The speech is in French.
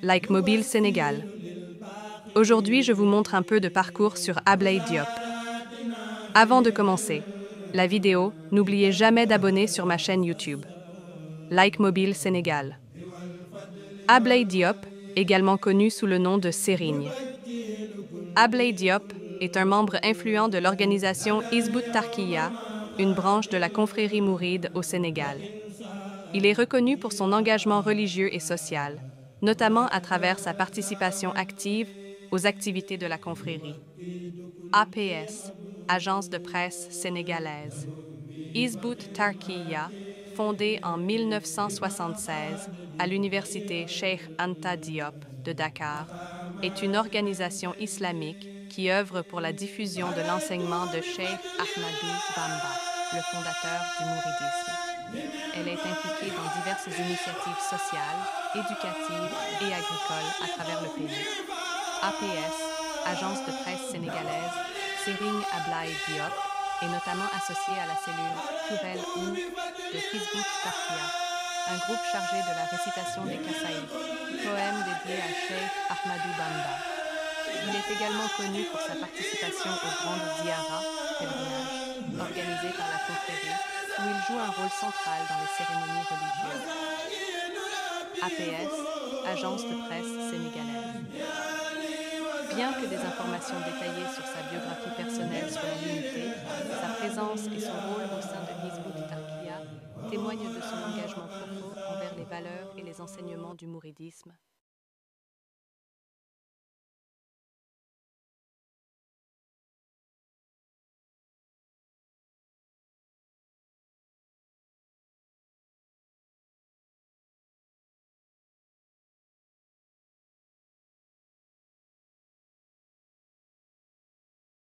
Like Mobile Sénégal. Aujourd'hui, je vous montre un peu de parcours sur Ablaye Diop. Avant de commencer la vidéo, n'oubliez jamais d'abonner sur ma chaîne YouTube. Like Mobile Sénégal. Ablaye Diop, également connu sous le nom de Serigne. Ablaye Diop est un membre influent de l'organisation Hizbout Tarqiyyah, une branche de la confrérie mouride au Sénégal. Il est reconnu pour son engagement religieux et social, notamment à travers sa participation active aux activités de la confrérie. APS, Agence de presse sénégalaise. Hizbout Tarqiyyah, fondée en 1976 à l'université Cheikh Anta Diop de Dakar, est une organisation islamique qui œuvre pour la diffusion de l'enseignement de Cheikh Ahmadou Bamba, le fondateur du mouridisme. Elle est impliquée dans diverses initiatives sociales, éducatives et agricoles à travers le pays. APS, Agence de presse sénégalaise, Serigne Ablaye Diop, est notamment associée à la cellule Tourelle Oum de Hizbout Tarqiyyah, un groupe chargé de la récitation des Kassaïd, poèmes dédiés à Cheikh Ahmadou Bamba. Il est également connu pour sa participation aux grandes ziyaras, pèlerinages, organisés par la confrérie, où il joue un rôle central dans les cérémonies religieuses. APS, Agence de presse sénégalaise. Bien que des informations détaillées sur sa biographie personnelle soient limitées, sa présence et son rôle au sein de Hizbout Tarqiyyah témoignent de son engagement profond envers les valeurs et les enseignements du mouridisme